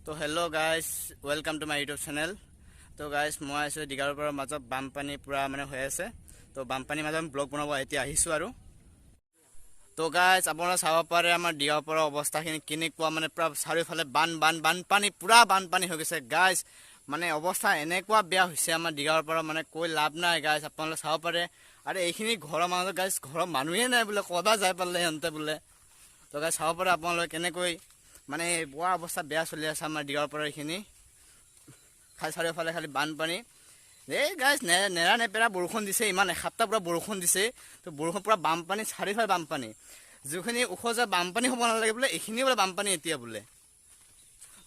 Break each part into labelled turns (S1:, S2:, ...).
S1: তো hello' guys, welcome to my YouTube channel. তো guys, মই আছোঁ দীঘাৰপাৰৰ মাজত বানপানী পূৰা মানে হৈ আছে। তো বানপানীৰ মাজত ব্লগ বনাব এতিয়া আহিছোঁ আৰু। তো গাইজ, আপোনালোকে চাব পাৰে আমাৰ দীঘাৰপাৰৰ অৱস্থাখিনি কেনেকুৱা, মানে পূৰা চাৰিওফালে বানপানী পূৰা বানপানী হৈ গৈছে গাইজ। মানে অৱস্থা এনেকুৱা বেয়া হৈছে আমাৰ দীঘাৰপাৰৰ, মানে কৈ লাভ নাই গাইজ। আপোনালোকে চাব পাৰে। আৰু এইখিনি ঘৰৰ মানুহ গাইজ, ঘৰৰ মানুহে নাই বোলে, ক'ৰবাত যাই পালে সিহঁতে বোলে। তো গাইজ চাব পাৰে আপোনালোকে কেনেকৈ মানে বৰ অৱস্থা বেয়া চলি আছে আমাৰ দীঘাৰপাৰৰ এইখিনি। চাৰিওফালে খালি বানপানী। এই গাইজ নেৰা নেপেৰা বৰষুণ দিছে, ইমান এসপ্তাহ পূৰা বৰষুণ দিছে। তো বৰষুণ পূৰা বানপানী, চাৰিওফালে বানপানী। যিখিনি ওখ যে বানপানী হ'ব নালাগে বোলে, এইখিনি বোলে বানপানী এতিয়া বোলে।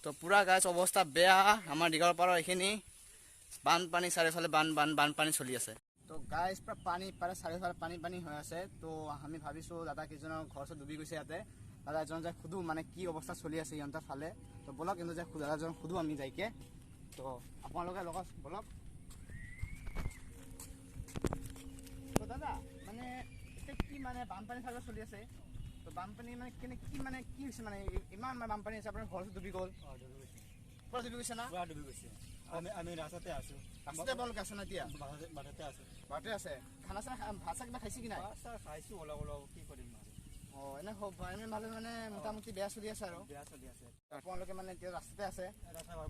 S1: তো পূৰা গাইজ অৱস্থা বেয়া আমাৰ দীঘাৰপাৰৰ এইখিনি। বানপানী চাৰিওফালে বানপানী চলি আছে। তো গাইজ পূৰা পানী পাৰে, চাৰিওফালে পানী হৈ আছে। তো আমি ভাবিছোঁ দাদা কেইজনৰ ঘৰ চৰ ডুবি গৈছে ইয়াতে। দাদা এজন যাই সোধোঁ মানে কি অৱস্থা চলি আছে সিহঁতৰ ফালে। তো বলক কিন্তু যে দাদাজন সোধোঁ আমি যাইকে। তো আপোনালোকে লগত বলক। তো দাদা মানে এতিয়া কি মানে বানপানী চাৰিও চলি আছে। তো বানপানী মানে কি হৈছে মানে ইমান বানপানী আছে, আপোনাৰ ঘৰ ডুবি গ'ল। পূৰা ডুবি গৈছে না?
S2: পূৰা ডুবি গৈছে। আমি ৰাস্তাতে আছোঁ।
S1: ৰাস্তাতে আপোনালোকে আছে না এতিয়া?
S2: বাটতে আছোঁ।
S1: বাটতে আছে। খানা চানা ভাত চাহ কিবা খাইছে কি নাই?
S2: চাহ খাইছোঁ অলপ অলপ, কি কৰিম আৰু।
S1: এনে ভালে মানে মোটামুটি বেয়া চলি আছে আৰু।
S2: বেয়া চলি আছে।
S1: আপোনালোকে মানে এতিয়া ৰাস্তাতে আছে।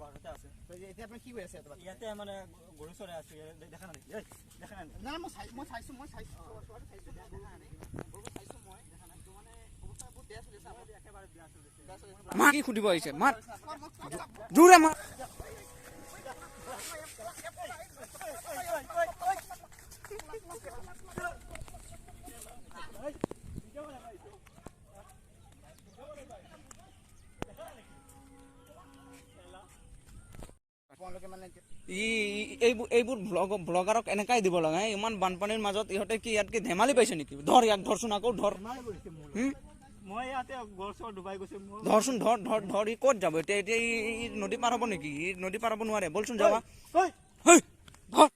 S2: বাটতে আছে।
S1: তো এতিয়া আপুনি কি কৰি আছে?
S2: ইয়াতে মানে গৰু চৰাই আছোঁ। দেখা নাই? দেখা নাই?
S1: নাই মই চাইছোঁ।
S3: মা কি সুধিব আহিছে? মাত জোৰে মাত। এইবোৰ ব্লগাৰক এনেকাই দিব লাগে। ইমান বানপানীৰ মাজত ইহঁতে কি ইয়াত কি ধেমালি পাইছে নেকি? ধৰ ইয়াক ধৰচোন, আকৌ ধৰ।
S2: মই ইয়াতে ঘৰ চৰ ডুবাই গৈছে।
S3: ধৰচোন, ধৰ। ই ক'ত যাব এতিয়া? ই নদী পাৰ হ'ব নেকি? ই নদী পাৰ হ'ব নোৱাৰে। বলচোন যাবা। ধৰ।